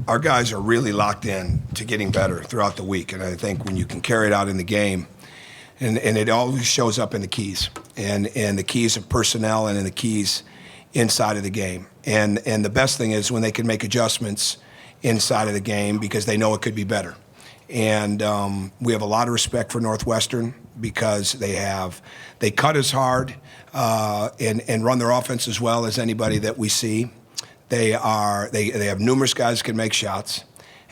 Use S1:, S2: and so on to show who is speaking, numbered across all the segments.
S1: Our guys are really locked in to getting better throughout the week, and I think when you can carry it out in the game, and it always shows up in the keys, and the keys of personnel and in the keys inside of the game. And the best thing is when they can make adjustments inside of the game because they know it could be better. And we have a lot of respect for Northwestern because they cut as hard and run their offense as well as anybody that we see. They have numerous guys who can make shots.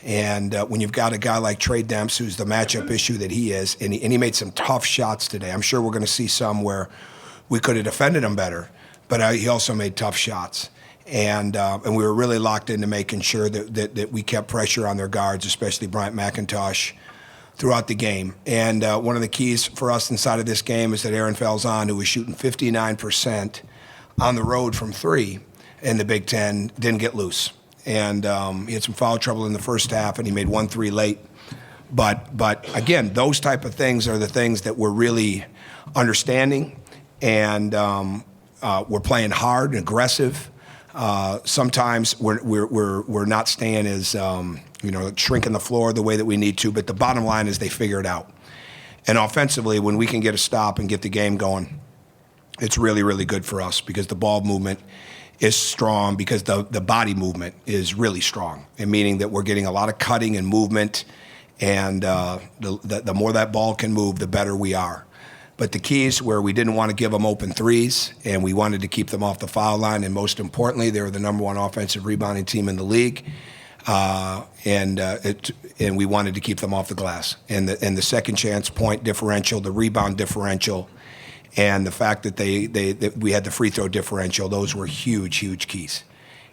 S1: And when you've got a guy like Trey Demps, who's the matchup issue that he is, and he made some tough shots today. I'm sure we're going to see some where we could have defended him better, but he also made tough shots. And we were really locked into making sure that we kept pressure on their guards, especially Bryant McIntosh, throughout the game. And one of the keys for us inside of this game is that Aaron Falzon, who was shooting 59% on the road from three in the Big Ten, didn't get loose. And he had some foul trouble in the first half, and he made 1 3 late. But again, those type of things are the things that we're really understanding, and we're playing hard and aggressive. Sometimes we're not staying as shrinking the floor the way that we need to. But the bottom line is they figure it out. And offensively, when we can get a stop and get the game going, it's really, really good for us because the ball movement is strong, because the body movement is really strong, and meaning that we're getting a lot of cutting and movement, and the more that ball can move, the better we are. But the keys where we didn't want to give them open threes, and we wanted to keep them off the foul line, and most importantly, they were the #1 offensive rebounding team in the league, and we wanted to keep them off the glass. And the second chance point differential, the rebound differential, and the fact that we had the free throw differential, those were huge, huge keys.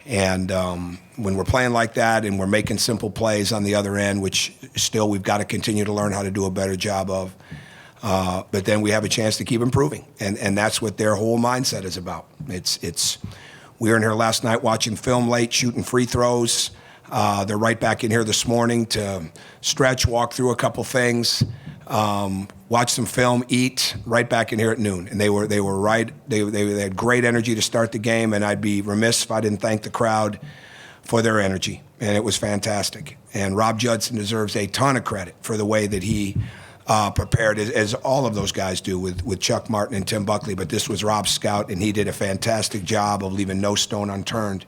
S1: And when we're playing like that and we're making simple plays on the other end, which still we've got to continue to learn how to do a better job of, but then we have a chance to keep improving. And that's what their whole mindset is about. We were in here last night watching film late, shooting free throws. They're right back in here this morning to stretch, walk through a couple things. Watch some film, eat, right back in here at noon. And they were right. They had great energy to start the game, and I'd be remiss if I didn't thank the crowd for their energy. And it was fantastic. And Rob Judson deserves a ton of credit for the way that he prepared, as all of those guys do with Chuck Martin and Tim Buckley. But this was Rob's scout, and he did a fantastic job of leaving no stone unturned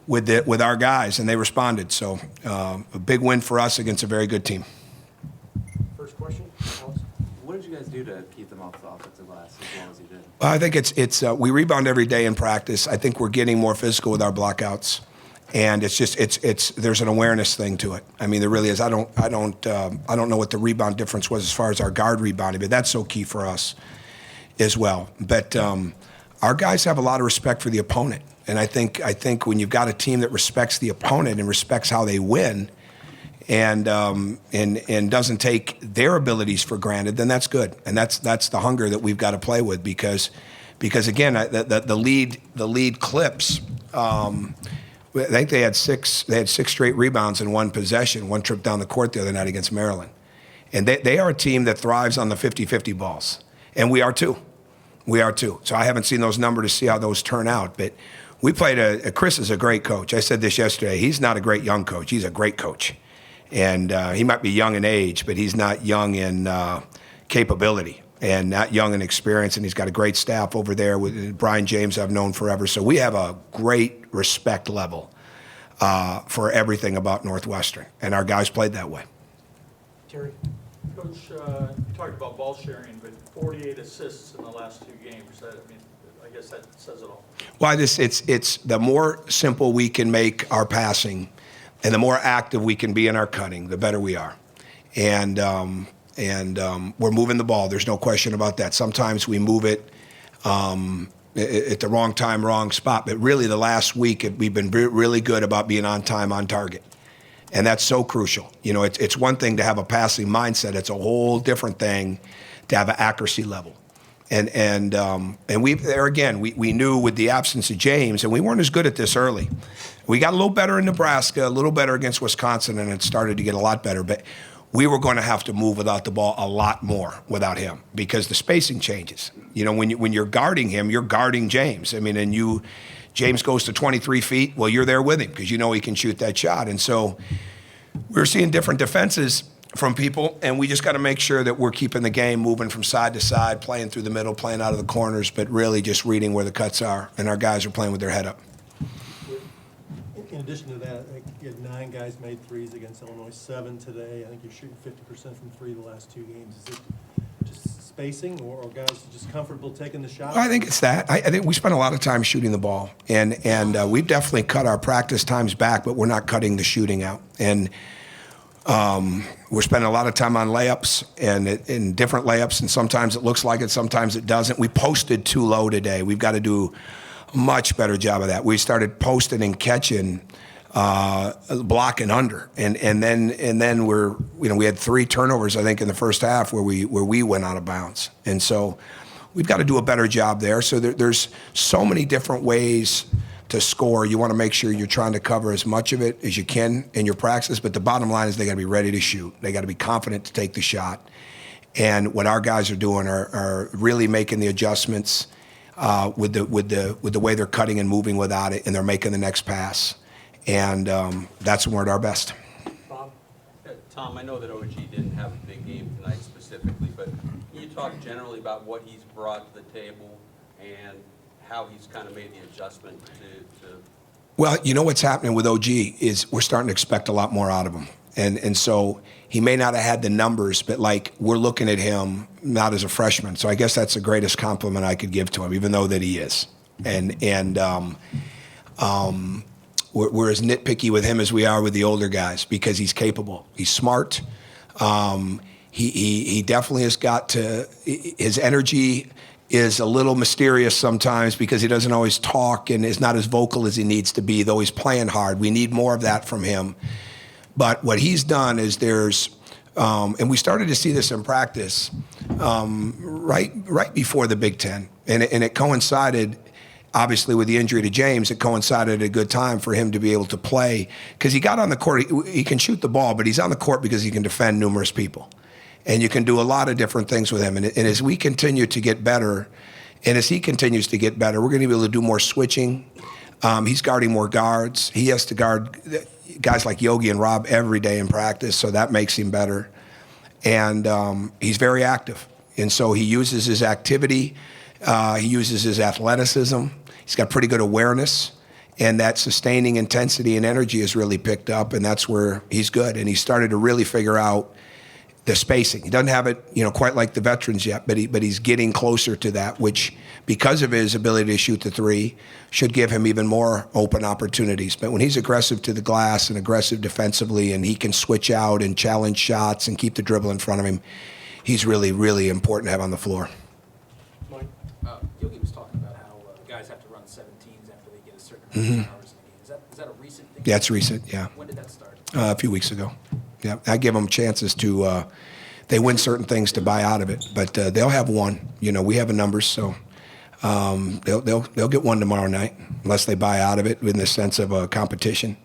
S1: with our guys, and they responded. So a big win for us against a very good team.
S2: First question, Alex. What did you guys do to keep them off the offensive glass as well as you did?
S1: I think it's we rebound every day in practice. I think we're getting more physical with our blockouts, and there's an awareness thing to it. I mean, there really is. I don't know what the rebound difference was as far as our guard rebounding, but that's so key for us as well. But our guys have a lot of respect for the opponent, and I think when you've got a team that respects the opponent and respects how they win, and doesn't take their abilities for granted, then that's good. And that's the hunger that we've got to play with, because again, the lead clips. I think they had six straight rebounds in one possession, one trip down the court the other night against Maryland. And they are a team that thrives on the 50-50 balls, and we are too. We are too. So I haven't seen those numbers to see how those turn out, but we played Chris is a great coach. I said this yesterday. He's not a great young coach. He's a great coach. And he might be young in age, but he's not young in capability and not young in experience. And he's got a great staff over there with Brian James I've known forever. So we have a great respect level for everything about Northwestern. And our guys played that way.
S2: Terry?
S3: Coach, you talked about ball sharing, but 48 assists in the last 2 games. I guess that says it all.
S1: Well, it's the more simple we can make our passing, and the more active we can be in our cutting, the better we are. And we're moving the ball. There's no question about that. Sometimes we move it at the wrong time, wrong spot. But really, the last week, we've been really good about being on time, on target. And that's so crucial. You know, it's one thing to have a passing mindset. It's a whole different thing to have an accuracy level. And we knew with the absence of James, and we weren't as good at this early. We got a little better in Nebraska, a little better against Wisconsin, and it started to get a lot better. But we were going to have to move without the ball a lot more without him, because the spacing changes. You know, when you're guarding him, you're guarding James. I mean, and you James goes to 23 feet, well, you're there with him because you know he can shoot that shot. And so we're seeing different defenses from people, and we just got to make sure that we're keeping the game moving from side to side, playing through the middle, playing out of the corners, but really just reading where the cuts are, and our guys are playing with their head up.
S4: In addition to that, I think you had 9 guys made threes against Illinois, 7 today. I think you're shooting 50% from 3 the last 2 games. Is it just spacing, or guys just comfortable taking the shot?
S1: I think it's that. I think we spend a lot of time shooting the ball, and we've definitely cut our practice times back, but we're not cutting the shooting out. And we're spending a lot of time on layups and in different layups, and sometimes it looks like it, sometimes it doesn't. We posted too low today. We've got to do a much better job of that. We started posting and catching, blocking under, and then we had 3 turnovers I think in the first half where we went out of bounds, and so we've got to do a better job there. So there's so many different ways to score. You want to make sure you're trying to cover as much of it as you can in your practice, but the bottom line is they got to be ready to shoot. They got to be confident to take the shot. And what our guys are doing are really making the adjustments with the way they're cutting and moving without it, and they're making the next pass. And that's when we're at our best.
S4: Bob?
S5: Tom, I know that OG didn't have a big game tonight specifically, but can you talk generally about what he's brought to the table and how he's kind of made the adjustment to
S1: Well, you know what's happening with OG is we're starting to expect a lot more out of him. And so he may not have had the numbers, but like we're looking at him not as a freshman. So I guess that's the greatest compliment I could give to him, even though that he is. And we're as nitpicky with him as we are with the older guys because he's capable. He's smart. He definitely has got to, his energy is a little mysterious sometimes because he doesn't always talk and is not as vocal as he needs to be, though he's playing hard. We need more of that from him. But what he's done is and we started to see this in practice right before the Big Ten. And it coincided, obviously, with the injury to James. It coincided at a good time for him to be able to play because he got on the court. He can shoot the ball, but he's on the court because he can defend numerous people. And you can do a lot of different things with him. And as we continue to get better, and as he continues to get better, we're going to be able to do more switching. He's guarding more guards. He has to guard guys like Yogi and Rob every day in practice, so that makes him better. And he's very active. And so he uses his activity. He uses his athleticism. He's got pretty good awareness. And that sustaining intensity and energy has really picked up, and that's where he's good. And he started to really figure out the spacing. He doesn't have it, quite like the veterans yet, but he's getting closer to that, which, because of his ability to shoot the 3, should give him even more open opportunities. But when he's aggressive to the glass and aggressive defensively, and he can switch out and challenge shots and keep the dribble in front of him, he's really, really important to have on the floor.
S4: Mike?
S6: Yogi was talking about how guys have to run 17s after they get a certain amount of hours in a game. Is that a recent thing?
S1: Yeah, it's recent, yeah.
S6: When did that start?
S1: A few weeks ago. Yeah, I give them chances to, they win certain things to buy out of it, but they'll have one. We have a numbers, so they'll get one tomorrow night, unless they buy out of it in the sense of a competition.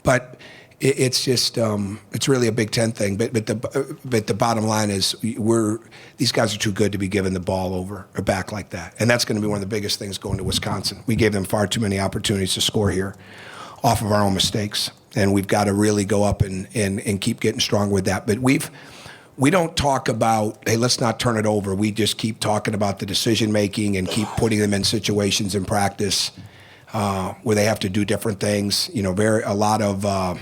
S1: But it's just, it's really a Big Ten thing. But the bottom line is these guys are too good to be giving the ball over or back like that. And that's going to be one of the biggest things going to Wisconsin. We gave them far too many opportunities to score here off of our own mistakes. And we've got to really go up and keep getting strong with that. But we don't talk about, hey, let's not turn it over. We just keep talking about the decision making and keep putting them in situations in practice where they have to do different things. A lot of 3-on-4,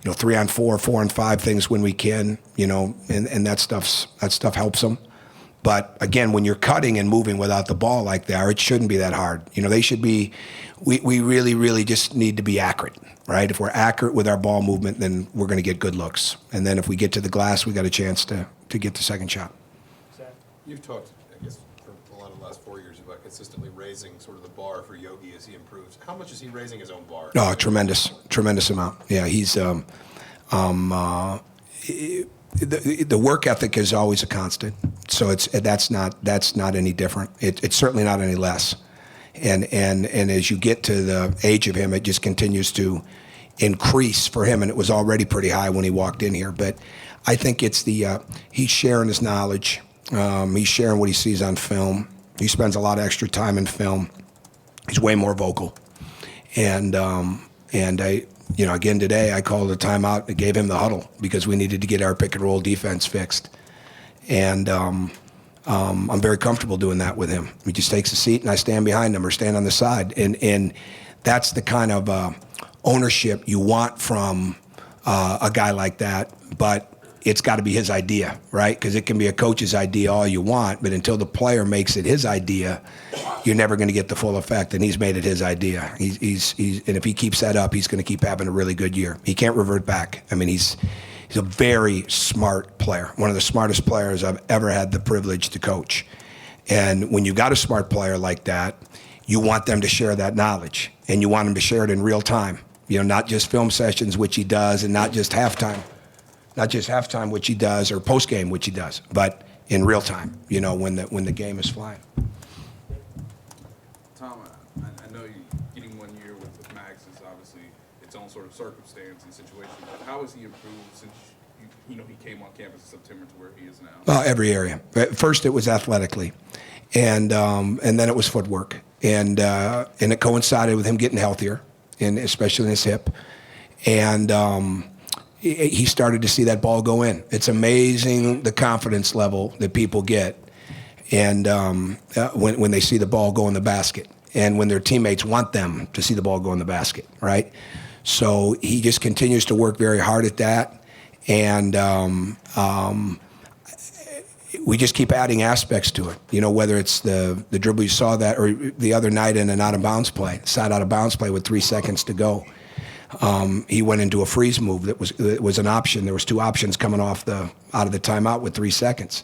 S1: 4-on-5 things when we can. And that stuff helps them. But again, when you're cutting and moving without the ball like they are, it shouldn't be that hard. They should be. We really, really just need to be accurate, right? If we're accurate with our ball movement, then we're going to get good looks. And then if we get to the glass, we got a chance to get the second shot.
S7: You've talked, I guess, for a lot of the last 4 years about consistently raising sort of the bar for Yogi as he improves. How much is he raising his own bar?
S1: Oh, tremendous amount. Yeah, he's the work ethic is always a constant. So that's not any different. It's certainly not any less. And as you get to the age of him, it just continues to increase for him. And it was already pretty high when he walked in here. But I think it's he's sharing his knowledge. He's sharing what he sees on film. He spends a lot of extra time in film. He's way more vocal. And I, again today, I called a timeout and gave him the huddle because we needed to get our pick and roll defense fixed. And I'm very comfortable doing that with him. He just takes a seat and I stand behind him or stand on the side. And that's the kind of ownership you want from a guy like that. But it's got to be his idea, right? Because it can be a coach's idea all you want, but until the player makes it his idea, you're never going to get the full effect. And he's made it his idea. He's and if he keeps that up, he's going to keep having a really good year. He can't revert back. I mean, he's a very smart player, one of the smartest players I've ever had the privilege to coach. And when you got a smart player like that, you want them to share that knowledge, and you want them to share it in real time. Not just film sessions, which he does, and not just halftime. Not just halftime, which he does, or post-game, which he does, but in real time, when the game is flying.
S8: Tom, I know you getting 1 year with Max is obviously its own sort of circumstance and situation, but how has he improved since he came on campus in September to where he is now?
S1: Well, every area. First, it was athletically, and then it was footwork, and it coincided with him getting healthier, and especially in his hip, and he started to see that ball go in. It's amazing the confidence level that people get, and when they see the ball go in the basket, and when their teammates want them to see the ball go in the basket, right? So he just continues to work very hard at that, and we just keep adding aspects to it. Whether it's the dribble you saw that, or the other night in an out-of-bounds play, side out-of-bounds play with 3 seconds to go. He went into a freeze move that was an option. There was 2 options coming out of the timeout with 3 seconds.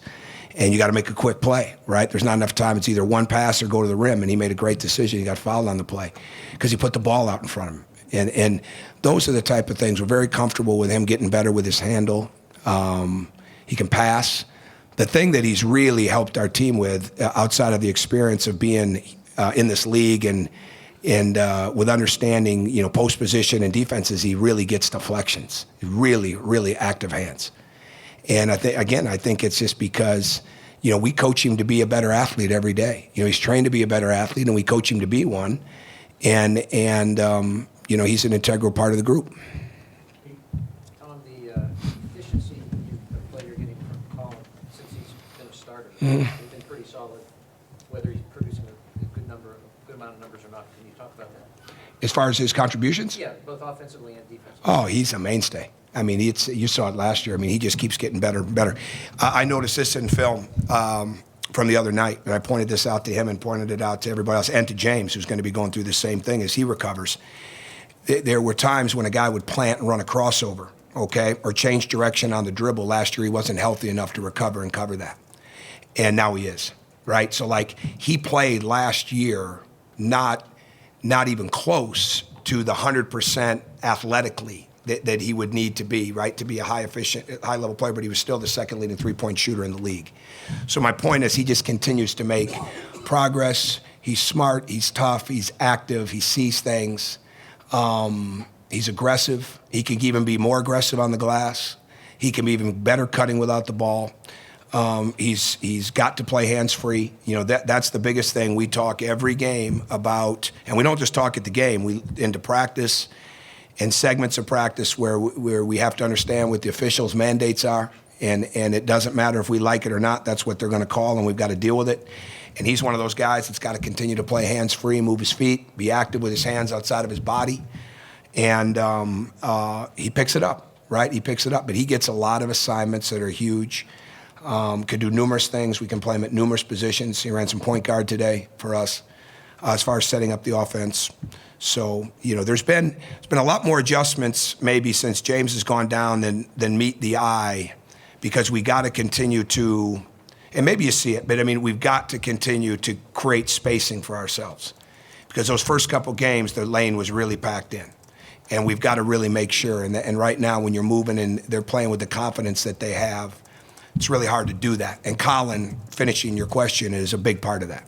S1: And you got to make a quick play, right? There's not enough time. It's either one pass or go to the rim. And he made a great decision. He got fouled on the play because he put the ball out in front of him. And those are the type of things. We're very comfortable with him getting better with his handle. He can pass. The thing that he's really helped our team with, outside of the experience of being in this league and with understanding, post position and defenses, he really gets deflections. Really, really active hands. And I think it's just because, we coach him to be a better athlete every day. He's trained to be a better athlete, and we coach him to be one. And he's an integral part of the group.
S9: On the efficiency the play you're getting from Colin since he's been a starter,
S1: Mm-hmm.
S9: he's been pretty solid, whether he's producing a good amount of numbers or not. Can you talk about that?
S1: As far as his contributions?
S9: Yeah, both offensively and defensively.
S1: Oh, he's a mainstay. I mean, you saw it last year. I mean, he just keeps getting better and better. I noticed this in film from the other night, and I pointed this out to him and pointed it out to everybody else, and to James, who's going to be going through the same thing as he recovers. There were times when a guy would plant and run a crossover, okay, or change direction on the dribble. Last year, he wasn't healthy enough to recover and cover that. And now he is, right? So, he played last year not even close to the 100% athletically that he would need to be, right, to be a high-level player, but he was still the second leading three-point shooter in the league. So my point is he just continues to make progress. He's smart, he's tough, he's active, he sees things. He's aggressive. He can even be more aggressive on the glass. He can be even better cutting without the ball. He's got to play hands-free. That's the biggest thing. We talk every game about, and we don't just talk at the game. We into practice and segments of practice where we have to understand what the officials' mandates are, and it doesn't matter if we like it or not. That's what they're going to call, and we've got to deal with it. And he's one of those guys that's got to continue to play hands-free, move his feet, be active with his hands outside of his body, and he picks it up, right? He picks it up, but he gets a lot of assignments that are huge. Could do numerous things. We can play him at numerous positions. He ran some point guard today for us as far as setting up the offense. So, there's been a lot more adjustments maybe since James has gone down than meet the eye, because we got to continue to, and maybe you see it, but we've got to continue to create spacing for ourselves, because those first couple games, the lane was really packed in, and we've got to really make sure. And right now, when you're moving and they're playing with the confidence that they have, it's really hard to do that. And Colin, finishing your question, is a big part of that.